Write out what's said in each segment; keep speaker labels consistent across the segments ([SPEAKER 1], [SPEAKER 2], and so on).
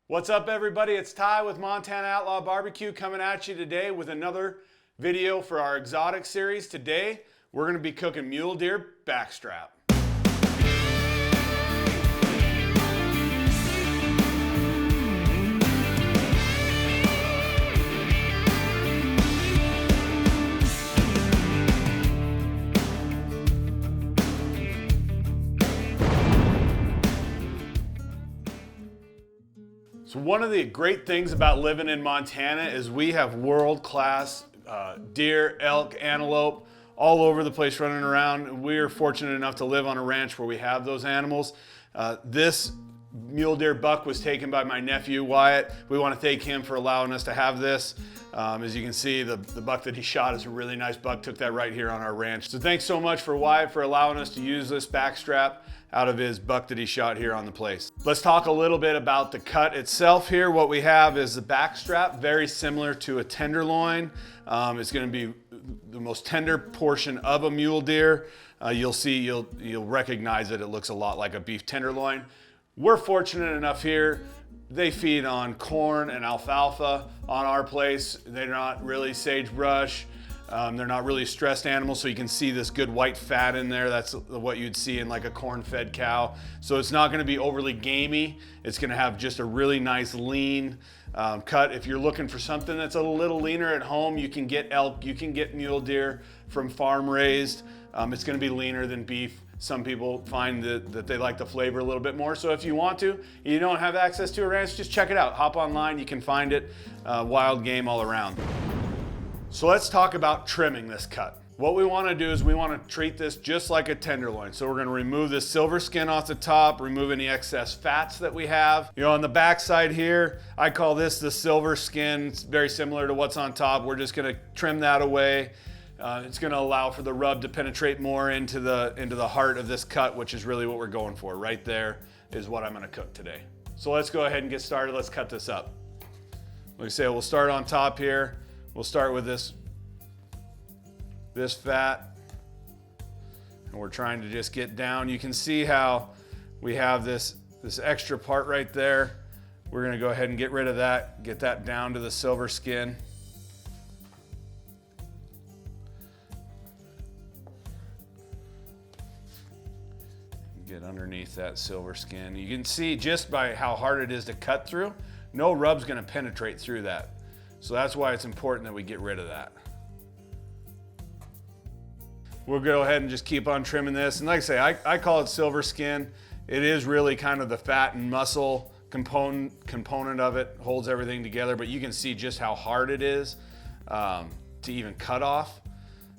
[SPEAKER 1] What's up, everybody? It's Ty with Montana Outlaw BBQ coming at you today with another video for our exotic series. Today, we're going to be cooking mule deer backstrap. So one of the great things about living in Montana is we have world-class deer, elk, antelope, all over the place running around. We are fortunate enough to live on a ranch where we have those animals. This mule deer buck was taken by my nephew, Wyatt. We want to thank him for allowing us to have this. As you can see, the buck that he shot is a really nice buck. Took that right here on our ranch. So thanks so much for Wyatt for allowing us to use this backstrap out of his buck that he shot here on the place. Let's talk a little bit about the cut itself here. What we have is the backstrap, very similar to a tenderloin. It's going to be the most tender portion of a mule deer. You'll recognize it. It looks a lot like a beef tenderloin. We're fortunate enough here. They feed on corn and alfalfa on our place. They're not really sagebrush. They're not really stressed animals, so you can see this good white fat in there. That's what you'd see in like a corn-fed cow. So it's not going to be overly gamey. It's going to have just a really nice lean cut. If you're looking for something that's a little leaner at home, you can get elk, you can get mule deer from farm raised. It's going to be leaner than beef. Some people find that they like the flavor a little bit more. So if you want to, you don't have access to a ranch, just check it out. Hop online, you can find it. Wild game all around. So let's talk about trimming this cut. What we want to do is we want to treat this just like a tenderloin. So we're going to remove this silver skin off the top, remove any excess fats that we have. You know, on the back side here, I call this the silver skin. It's very similar to what's on top. We're just going to trim that away. It's going to allow for the rub to penetrate more into the heart of this cut, which is really what we're going for. Right there is what I'm going to cook today. So let's go ahead and get started. Let's cut this up. Like I say, we'll start on top here. We'll start with this fat, and we're trying to just get down. You can see how we have this extra part right there. We're going to go ahead and get rid of that, get that down to the silver skin. Get underneath that silver skin. You can see just by how hard it is to cut through, no rub's going to penetrate through that. So that's why it's important that we get rid of that. We'll go ahead and just keep on trimming this. And like I say, I call it silver skin. It is really kind of the fat and muscle component of it, holds everything together, but you can see just how hard it is to even cut off.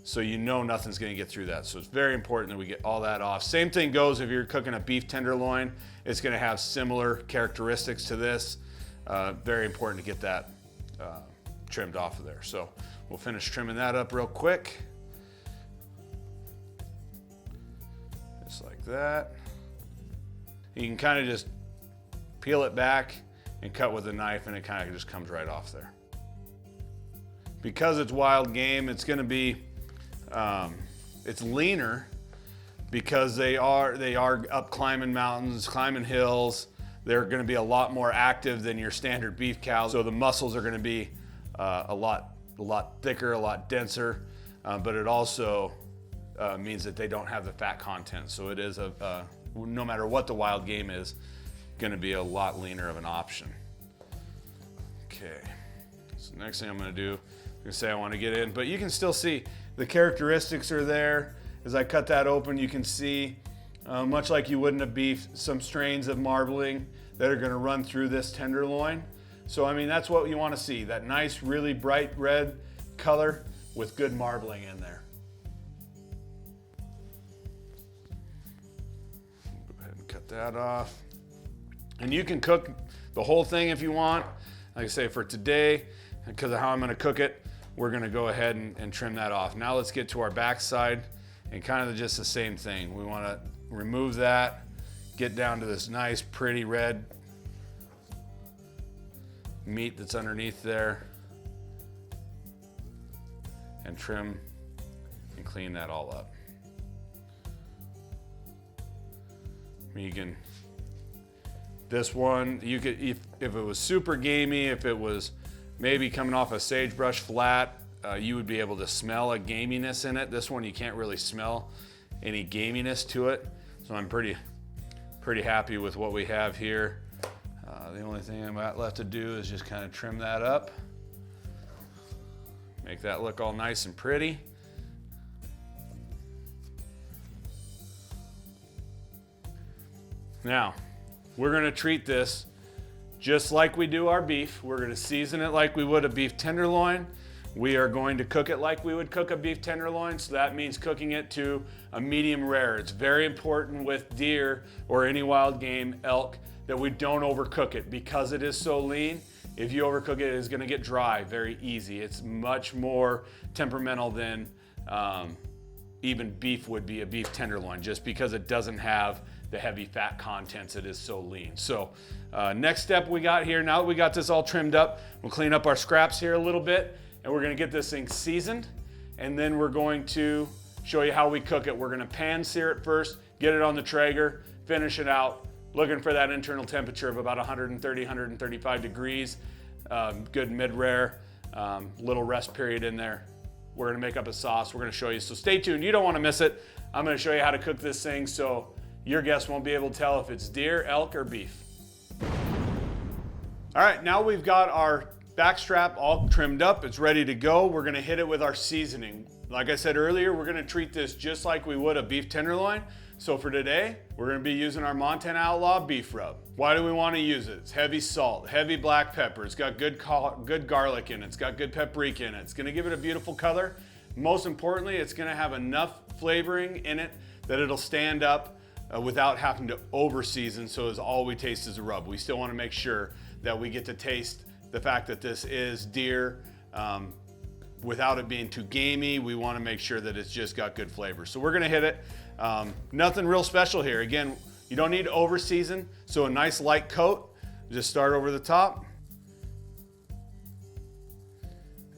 [SPEAKER 1] So you know nothing's gonna get through that. So it's very important that we get all that off. Same thing goes if you're cooking a beef tenderloin. It's gonna have similar characteristics to this. Very important to get that trimmed off of there. So we'll finish trimming that up real quick. Just like that. You can kind of just peel it back and cut with a knife, and it kind of just comes right off there. Because it's wild game, it's gonna be it's leaner because they are up climbing mountains, climbing hills. They're going to be a lot more active than your standard beef cows. So the muscles are going to be a lot thicker, a lot denser, but it also means that they don't have the fat content. So it is no matter what the wild game is, going to be a lot leaner of an option. Okay, so next thing I'm going to do, I'm going to say I want to get in, but you can still see the characteristics are there. As I cut that open, you can see, much like you would in a beef, some strains of marbling that are going to run through this tenderloin. So I mean, that's what you want to see, that nice, really bright red color with good marbling in there. Go ahead and cut that off. And you can cook the whole thing if you want. Like I say, for today, because of how I'm going to cook it, we're going to go ahead and trim that off. Now let's get to our backside and kind of just the same thing. We want to remove that, get down to this nice, pretty red meat that's underneath there, and trim and clean that all up. You can, this one, you could, if it was super gamey, if it was maybe coming off a sagebrush flat, you would be able to smell a gaminess in it. This one, you can't really smell any gaminess to it. So I'm pretty happy with what we have here. The only thing I'm left to do is just kind of trim that up. Make that look all nice and pretty. Now, we're gonna treat this just like we do our beef. We're gonna season it like we would a beef tenderloin. We are going to cook it like we would cook a beef tenderloin, so that means cooking it to a medium rare. It's very important with deer or any wild game, elk, that we don't overcook it because it is so lean. If you overcook it, it is gonna get dry very easy. It's much more temperamental than even beef would be, a beef tenderloin, just because it doesn't have the heavy fat contents. It is so lean. So next step we got here, now that we got this all trimmed up, we'll clean up our scraps here a little bit, and we're gonna get this thing seasoned, and then we're going to show you how we cook it. We're gonna pan sear it first, get it on the Traeger, finish it out, looking for that internal temperature of about 130, 135 degrees, good mid-rare, little rest period in there. We're gonna make up a sauce, we're gonna show you, so stay tuned, you don't wanna miss it. I'm gonna show you how to cook this thing so your guests won't be able to tell if it's deer, elk, or beef. All right, now we've got our backstrap all trimmed up, it's ready to go. We're gonna hit it with our seasoning. Like I said earlier, we're gonna treat this just like we would a beef tenderloin. So for today, we're gonna be using our Montana Outlaw beef rub. Why do we wanna use it? It's heavy salt, heavy black pepper. It's got good garlic in it. It's got good paprika in it. It's gonna give it a beautiful color. Most importantly, it's gonna have enough flavoring in it that it'll stand up without having to over season, so as all we taste is a rub. We still wanna make sure that we get to taste the fact that this is deer without it being too gamey. We wanna make sure that it's just got good flavor. So we're gonna hit it. Nothing real special here. Again, you don't need to over season, so a nice light coat. Just start over the top.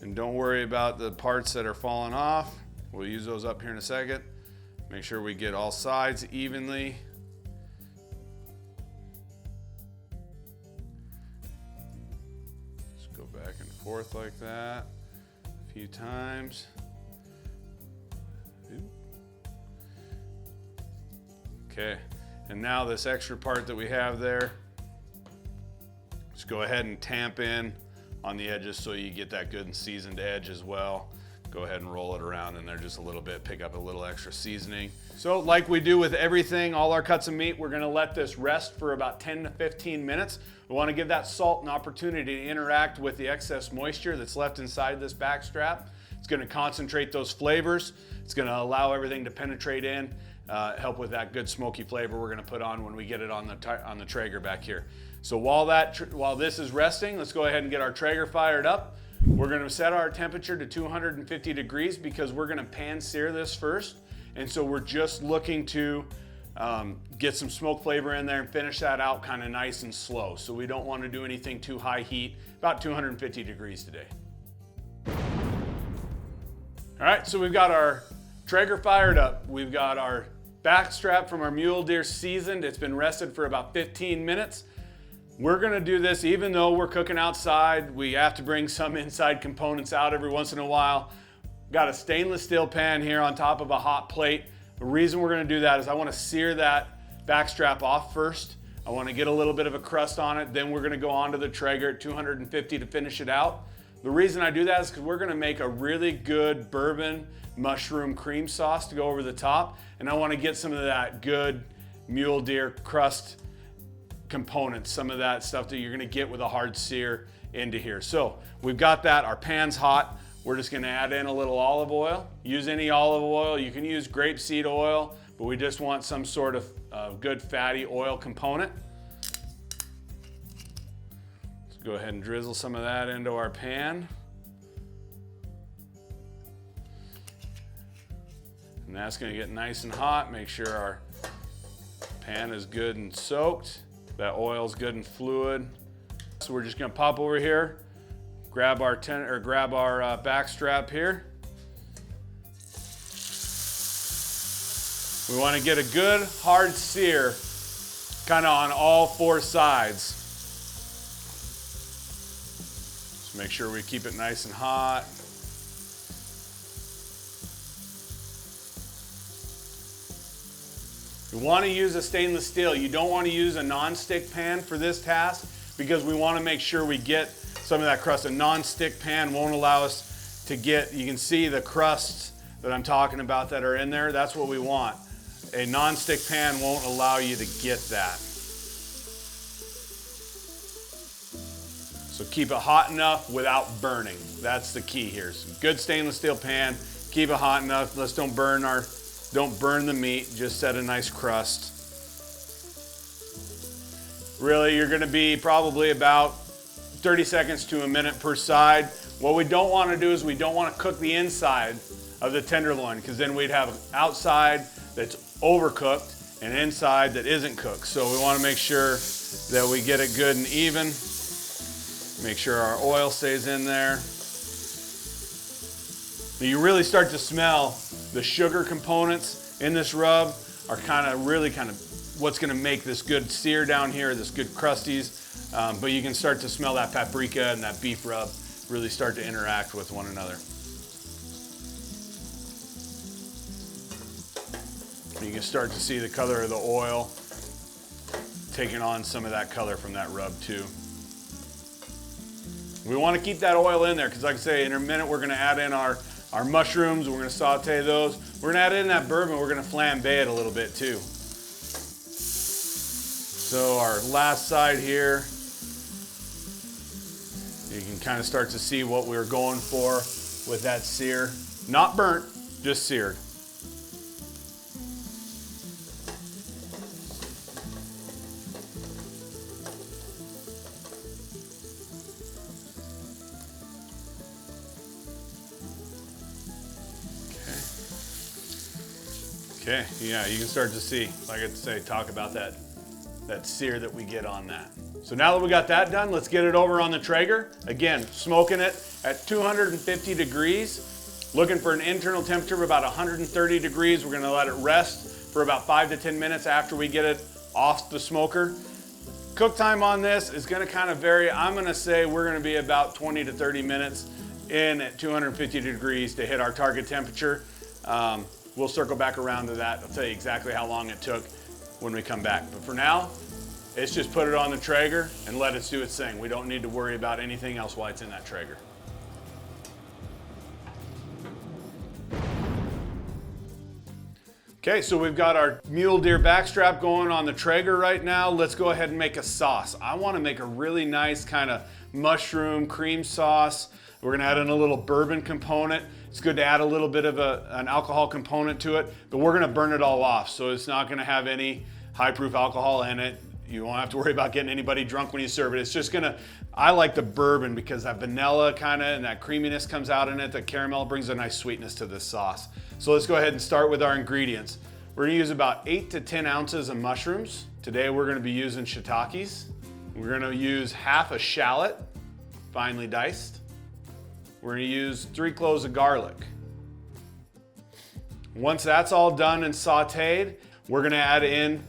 [SPEAKER 1] And don't worry about the parts that are falling off. We'll use those up here in a second. Make sure we get all sides evenly. Just go back and forth like that a few times. Okay, and now this extra part that we have there, just go ahead and tamp in on the edges so you get that good and seasoned edge as well. Go ahead and roll it around in there just a little bit, pick up a little extra seasoning. So like we do with everything, all our cuts of meat, we're gonna let this rest for about 10 to 15 minutes. We wanna give that salt an opportunity to interact with the excess moisture that's left inside this backstrap. It's gonna concentrate those flavors. It's gonna allow everything to penetrate in, help with that good smoky flavor we're gonna put on when we get it on the Traeger back here. So while this is resting, let's go ahead and get our Traeger fired up. We're gonna set our temperature to 250 degrees because we're gonna pan sear this first. And so we're just looking to get some smoke flavor in there and finish that out kind of nice and slow. So we don't wanna do anything too high heat, about 250 degrees today. All right, so we've got our Traeger fired up. We've got our backstrap from our mule deer seasoned. It's been rested for about 15 minutes. We're gonna do this even though we're cooking outside. We have to bring some inside components out every once in a while. Got a stainless steel pan here on top of a hot plate. The reason we're gonna do that is I wanna sear that backstrap off first. I wanna get a little bit of a crust on it. Then we're gonna go onto the Traeger at 250 to finish it out. The reason I do that is because we're gonna make a really good bourbon mushroom cream sauce to go over the top. And I wanna get some of that good mule deer crust components, some of that stuff that you're gonna get with a hard sear into here. So we've got that, our pan's hot. We're just gonna add in a little olive oil. Use any olive oil. You can use grapeseed oil, but we just want some sort of good fatty oil component. Let's go ahead and drizzle some of that into our pan. And that's gonna get nice and hot. Make sure our pan is good and soaked. That oil's good and fluid. So we're just gonna pop over here, grab our backstrap here. We wanna get a good hard sear kind of on all four sides. Make sure we keep it nice and hot. You want to use a stainless steel. You don't want to use a non-stick pan for this task because we want to make sure we get some of that crust. A non-stick pan won't allow us to get, you can see the crusts that I'm talking about that are in there. That's what we want. A non-stick pan won't allow you to get that. So keep it hot enough without burning. That's the key here. So good stainless steel pan, keep it hot enough. Let's don't burn the meat, just set a nice crust. Really, you're gonna be probably about 30 seconds to a minute per side. What we don't wanna do is we don't wanna cook the inside of the tenderloin, because then we'd have outside that's overcooked and inside that isn't cooked. So we wanna make sure that we get it good and even. Make sure our oil stays in there. You really start to smell the sugar components in this rub are really what's gonna make this good sear down here, this good crusties. But you can start to smell that paprika and that beef rub really start to interact with one another. You can start to see the color of the oil taking on some of that color from that rub too. We want to keep that oil in there because, like I say, in a minute we're going to add in our mushrooms. We're going to saute those. We're going to add in that bourbon. We're going to flambe it a little bit too. So our last side here, you can kind of start to see what we were going for with that sear. Not burnt, just seared. Okay, yeah, you can start to see, like I say, talk about that sear that we get on that. So now that we got that done, let's get it over on the Traeger. Again, smoking it at 250 degrees, looking for an internal temperature of about 130 degrees. We're gonna let it rest for about 5 to 10 minutes after we get it off the smoker. Cook time on this is gonna kind of vary. I'm gonna say we're gonna be about 20 to 30 minutes in at 250 degrees to hit our target temperature. We'll circle back around to that. I'll tell you exactly how long it took when we come back. But for now, it's just put it on the Traeger and let it do its thing. We don't need to worry about anything else while it's in that Traeger. Okay, so we've got our mule deer backstrap going on the Traeger right now. Let's go ahead and make a sauce. I want to make a really nice kind of mushroom cream sauce. We're gonna add in a little bourbon component. It's good to add a little bit of an alcohol component to it, but we're gonna burn it all off, so it's not gonna have any high proof alcohol in it. You won't have to worry about getting anybody drunk when you serve it. It's just I like the bourbon because that vanilla kind of and that creaminess comes out in it. The caramel brings a nice sweetness to this sauce. So let's go ahead and start with our ingredients. We're gonna use about 8 to 10 ounces of mushrooms. Today we're gonna be using shiitakes. We're gonna use half a shallot, finely diced. We're gonna use 3 cloves of garlic. Once that's all done and sauteed, we're gonna add in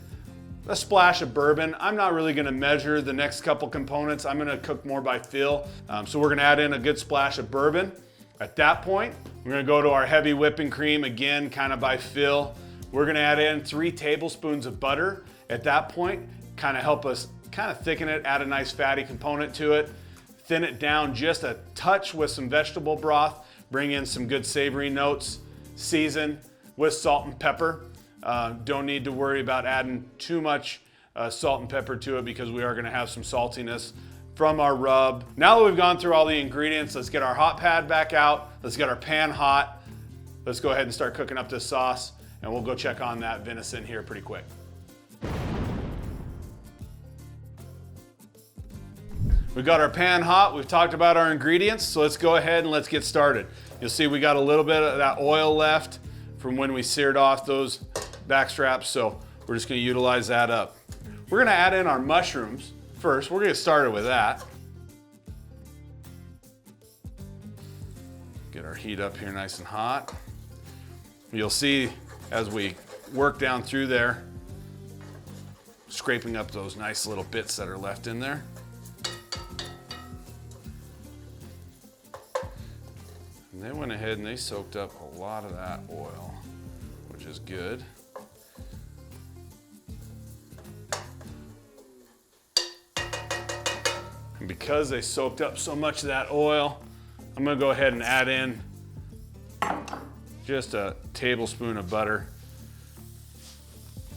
[SPEAKER 1] a splash of bourbon. I'm not really gonna measure the next couple components. I'm gonna cook more by feel. So we're gonna add in a good splash of bourbon. At that point, we're gonna go to our heavy whipping cream, again, kind of by feel. We're gonna add in 3 tablespoons of butter. At that point, kind of help us kind of thicken it, add a nice fatty component to it. Thin it down just a touch with some vegetable broth, bring in some good savory notes, season with salt and pepper. Don't need to worry about adding too much salt and pepper to it because we are gonna have some saltiness from our rub. Now that we've gone through all the ingredients, let's get our hot pad back out. Let's get our pan hot. Let's go ahead and start cooking up this sauce, and we'll go check on that venison here pretty quick. We've got our pan hot. We've talked about our ingredients, so let's go ahead and let's get started. You'll see we got a little bit of that oil left from when we seared off those backstraps, so we're just gonna utilize that up. We're gonna add in our mushrooms first. We're gonna get started with that. Get our heat up here nice and hot. You'll see as we work down through there, scraping up those nice little bits that are left in there. And they went ahead and they soaked up a lot of that oil, which is good. And because they soaked up so much of that oil, I'm gonna go ahead and add in just a tablespoon of butter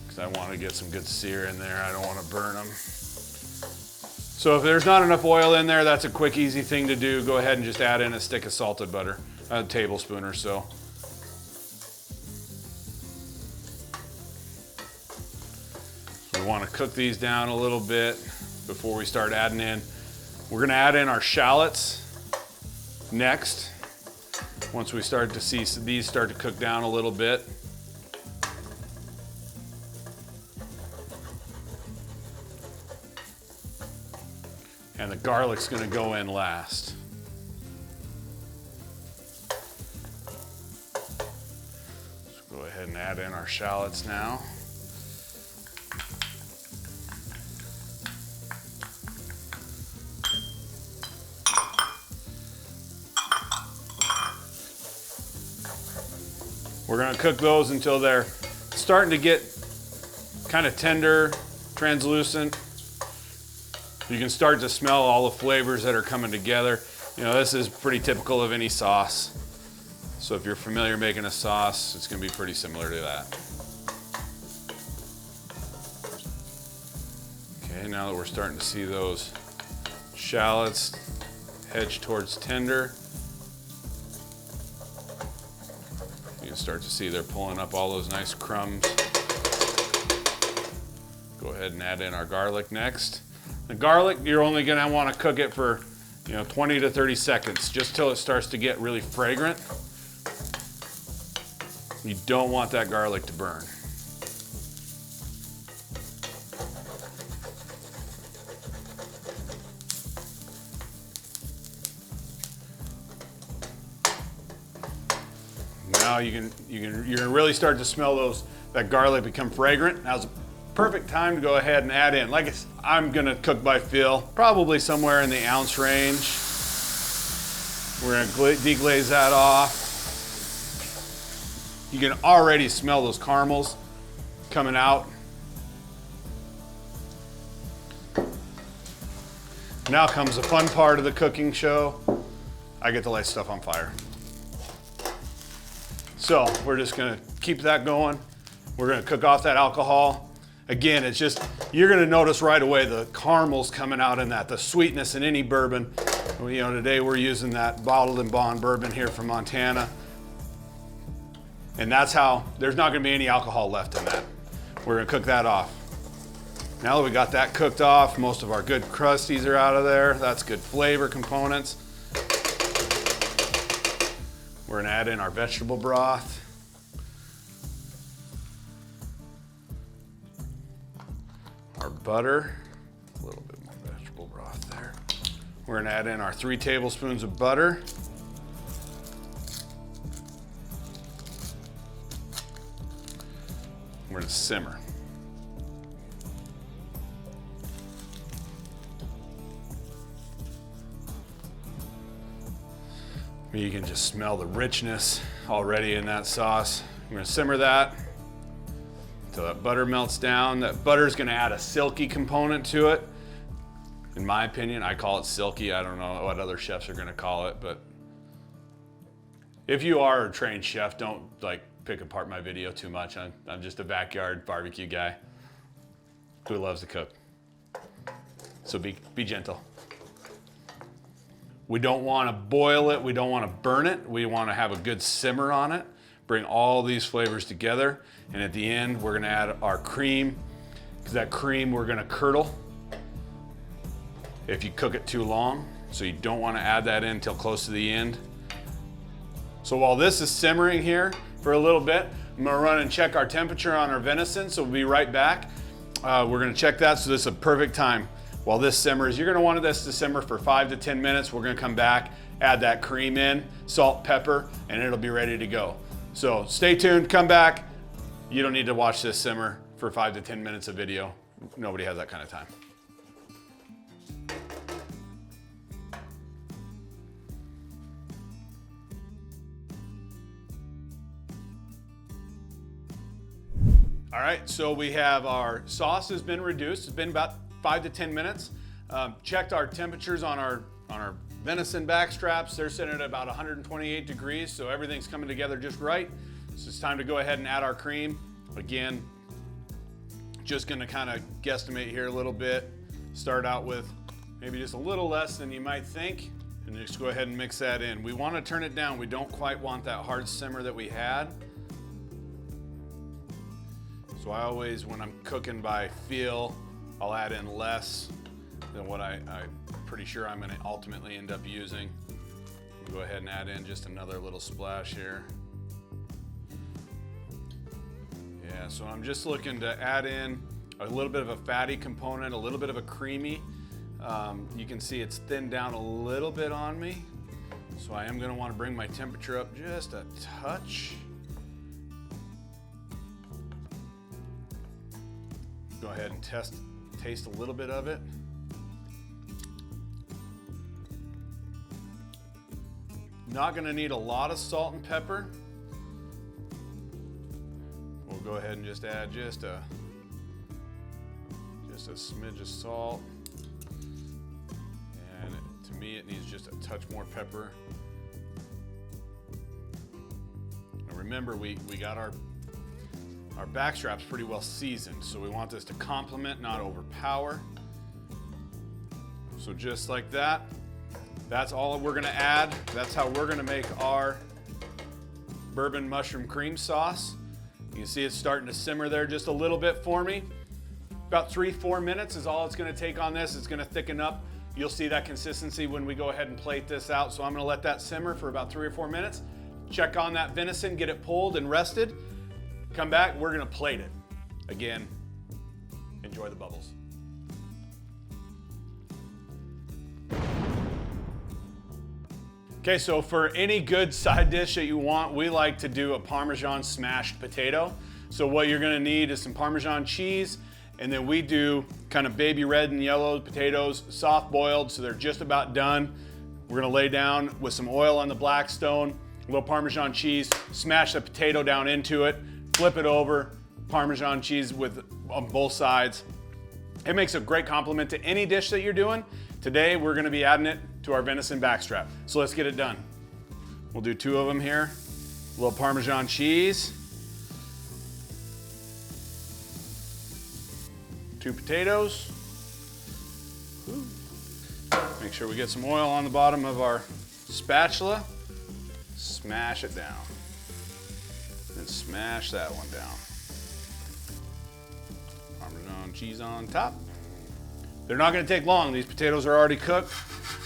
[SPEAKER 1] because I want to get some good sear in there. I don't want to burn them. So if there's not enough oil in there, that's a quick, easy thing to do. Go ahead and just add in a stick of salted butter, a tablespoon or so. So we want to cook these down a little bit before we start adding in. We're going to add in our shallots next. Once we start to see these start to cook down a little bit. And the garlic's gonna go in last. So go ahead and add in our shallots now. We're gonna cook those until they're starting to get kind of tender, translucent. You can start to smell all the flavors that are coming together. You know, this is pretty typical of any sauce. So if you're familiar making a sauce, it's gonna be pretty similar to that. Okay, now that we're starting to see those shallots hedge towards tender, you can start to see they're pulling up all those nice crumbs. Go ahead and add in our garlic next. The garlic, you're only gonna wanna cook it for 20 to 30 seconds, just till it starts to get really fragrant. You don't want that garlic to burn. Now you're gonna really start to smell that garlic become fragrant. Now's the perfect time to go ahead and add in. Like I'm gonna cook by feel, probably somewhere in the ounce range. We're gonna deglaze that off. You can already smell those caramels coming out. Now comes the fun part of the cooking show. I get to light stuff on fire. So we're just gonna keep that going. We're gonna cook off that alcohol. Again, it's just, you're gonna notice right away the caramels coming out in that, the sweetness in any bourbon. Today we're using that bottled and bond bourbon here from Montana. And that's how, there's not gonna be any alcohol left in that. We're gonna cook that off. Now that we got that cooked off, most of our good crusties are out of there. That's good flavor components. We're gonna add in our vegetable broth. Our butter, a little bit more vegetable broth there. We're gonna add in our 3 tablespoons of butter. We're gonna simmer. You can just smell the richness already in that sauce. We're gonna simmer that until that butter melts down. That butter is gonna add a silky component to it. In my opinion, I call it silky. I don't know what other chefs are gonna call it, but if you are a trained chef, don't pick apart my video too much. I'm just a backyard barbecue guy who loves to cook. So be gentle. We don't want to boil it. We don't want to burn it. We want to have a good simmer on it. Bring all these flavors together. And at the end, we're going to add our cream, because that cream we're going to curdle if you cook it too long. So you don't want to add that in until close to the end. So while this is simmering here for a little bit, I'm going to run and check our temperature on our venison. So we'll be right back. We're going to check that. So this is a perfect time. While this simmers, you're gonna want this to simmer for 5 to 10 minutes. We're gonna come back, add that cream in, salt, pepper, and it'll be ready to go. So stay tuned, come back. You don't need to watch this simmer for 5 to 10 minutes of video. Nobody has that kind of time. All right, so we have our sauce has been reduced. It's been about 5 to 10 minutes. Checked our temperatures on our venison backstraps. They're sitting at about 128 degrees, so everything's coming together just right. So it's time to go ahead and add our cream. Again, just gonna kind of guesstimate here a little bit. Start out with maybe just a little less than you might think, and just go ahead and mix that in. We want to turn it down. We don't quite want that hard simmer that we had. So I always, when I'm cooking by feel, I'll add in less than what I'm pretty sure I'm gonna ultimately end up using. Go ahead and add in just another little splash here. Yeah, so I'm just looking to add in a little bit of a fatty component, a little bit of a creamy. You can see it's thinned down a little bit on me. So I am gonna wanna bring my temperature up just a touch. Go ahead and taste a little bit of it. Not gonna need a lot of salt and pepper. We'll go ahead and just add just a smidge of salt. And to me, it needs just a touch more pepper. And remember, we got our backstrap's pretty well seasoned, so we want this to complement, not overpower. So just like that, that's all we're gonna add. That's how we're gonna make our bourbon mushroom cream sauce. You can see it's starting to simmer there just a little bit for me. About 3-4 minutes is all it's gonna take on this. It's gonna thicken up. You'll see that consistency when we go ahead and plate this out. So I'm gonna let that simmer for about 3 or 4 minutes. Check on that venison, get it pulled and rested. Come back, we're gonna plate it. Again, enjoy the bubbles. Okay, so for any good side dish that you want, we like to do a Parmesan smashed potato. So what you're gonna need is some Parmesan cheese, and then we do kind of baby red and yellow potatoes, soft boiled, so they're just about done. We're gonna lay down with some oil on the Blackstone, a little Parmesan cheese, smash the potato down into it, flip it over, Parmesan cheese on both sides. It makes a great complement to any dish that you're doing. Today, we're gonna be adding it to our venison backstrap. So let's get it done. We'll do 2 of them here. A little Parmesan cheese. 2 potatoes. Make sure we get some oil on the bottom of our spatula. Smash it down. And smash that one down. Parmesan cheese on top. They're not gonna take long. These potatoes are already cooked.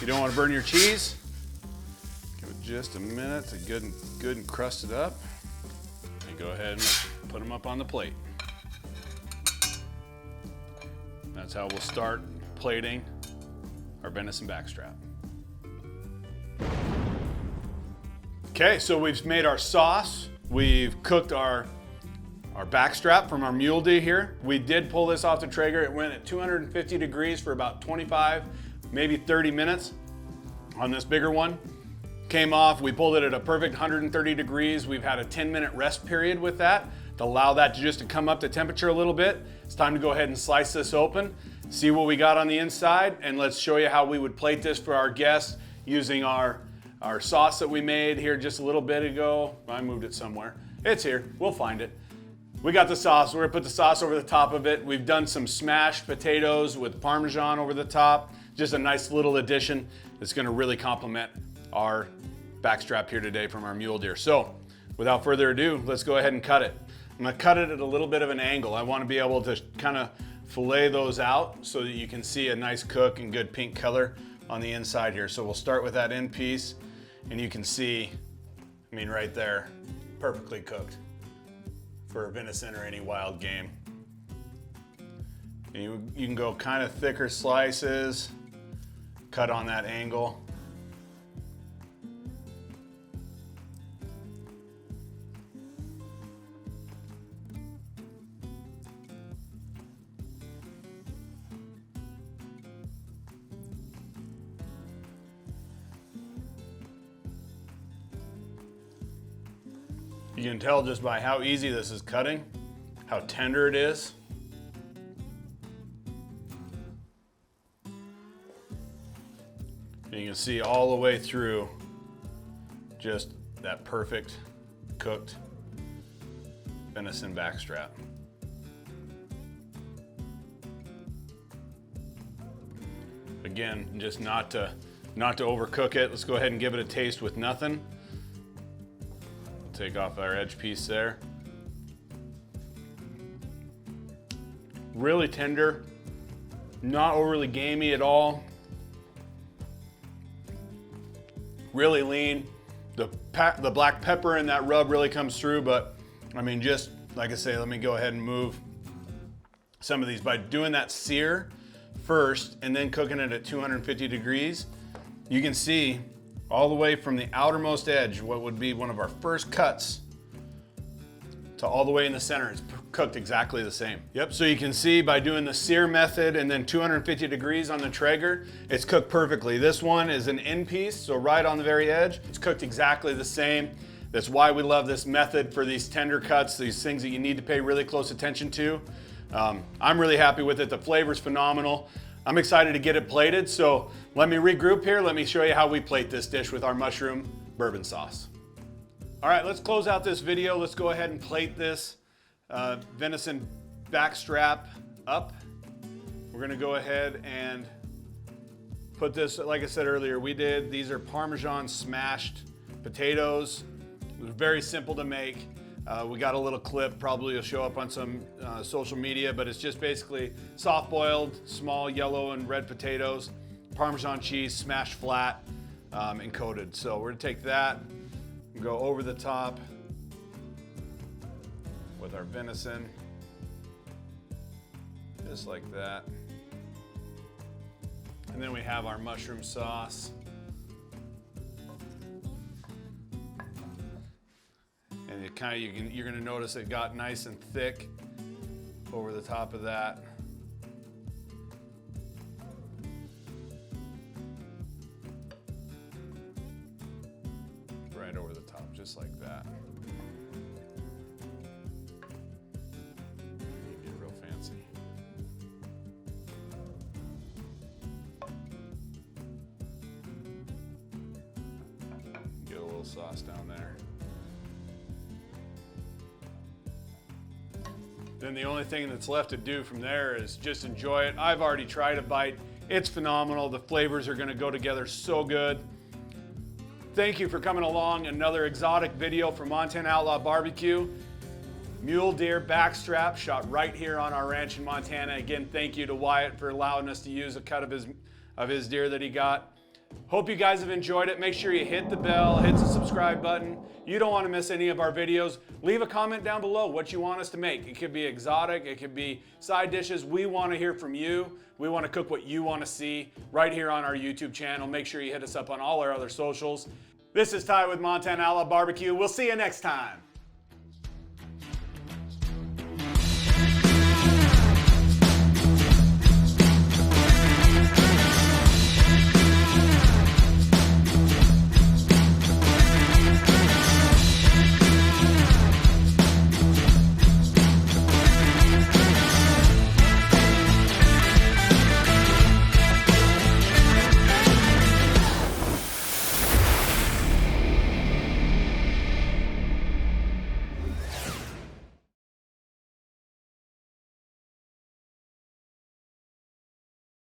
[SPEAKER 1] You don't wanna burn your cheese. Give it just a minute to good and crust it up. And go ahead and put them up on the plate. That's how we'll start plating our venison backstrap. Okay, so we've made our sauce. We've cooked our backstrap from our mule deer here. We did pull this off the Traeger. It went at 250 degrees for about 25, maybe 30 minutes on this bigger one. Came off, we pulled it at a perfect 130 degrees. We've had a 10-minute rest period with that to allow that to come up to temperature a little bit. It's time to go ahead and slice this open, see what we got on the inside, and let's show you how we would plate this for our guests using our sauce that we made here just a little bit ago. I moved it somewhere. It's here, we'll find it. We got the sauce, we're gonna put the sauce over the top of it. We've done some smashed potatoes with Parmesan over the top. Just a nice little addition that's gonna really complement our backstrap here today from our mule deer. So, without further ado, let's go ahead and cut it. I'm gonna cut it at a little bit of an angle. I wanna be able to kind of fillet those out so that you can see a nice cook and good pink color on the inside here. So we'll start with that end piece, and you can see, I mean right there, perfectly cooked for venison or any wild game. And you can go kind of thicker slices, cut on that angle. You can tell just by how easy this is cutting. how tender it is. And you can see all the way through just that perfect cooked venison backstrap. Again, just not to overcook it. Let's go ahead and give it a taste with nothing. Take off our edge piece there. Really tender, not overly gamey at all. Really lean. The black pepper in that rub really comes through, but I mean, just like I say, let me go ahead and move some of these by doing that sear first and then cooking it at 250 degrees. You can see all the way from the outermost edge, what would be one of our first cuts, to all the way in the center. It's cooked exactly the same. Yep, so you can see by doing the sear method and then 250 degrees on the Traeger, it's cooked perfectly. This one is an end piece, so right on the very edge. It's cooked exactly the same. That's why we love this method for these tender cuts, these things that you need to pay really close attention to. I'm really happy with it. The flavor's phenomenal. I'm excited to get it plated, so let me regroup here. Let me show you how we plate this dish with our mushroom bourbon sauce. All right, let's close out this video. Let's go ahead and plate this venison backstrap up. We're gonna go ahead and put this, like I said earlier, these are Parmesan smashed potatoes. It was very simple to make. We got a little clip, probably will show up on some social media, but it's just basically soft boiled, small yellow and red potatoes, Parmesan cheese smashed flat and coated. So we're gonna take that and go over the top with our venison, just like that. And then we have our mushroom sauce. And it kind of, you're gonna notice it got nice and thick over the top of that. Right over the top, just like that. Get real fancy. Get a little sauce down there. Then the only thing that's left to do from there is just enjoy it. I've already tried a bite. It's phenomenal. The flavors are gonna go together so good. Thank you for coming along. Another exotic video from Montana Outlaw BBQ. Mule deer backstrap shot right here on our ranch in Montana. Again, thank you to Wyatt for allowing us to use a cut of his deer that he got. Hope you guys have enjoyed it. Make sure you hit the bell, hit the subscribe button. You don't want to miss any of our videos. Leave a comment down below what you want us to make. It could be exotic, it could be side dishes. We want to hear from you. We want to cook what you want to see right here on our YouTube channel. Make sure you hit us up on all our other socials. This is Ty with Montana Outlaw BBQ. We'll see you next time.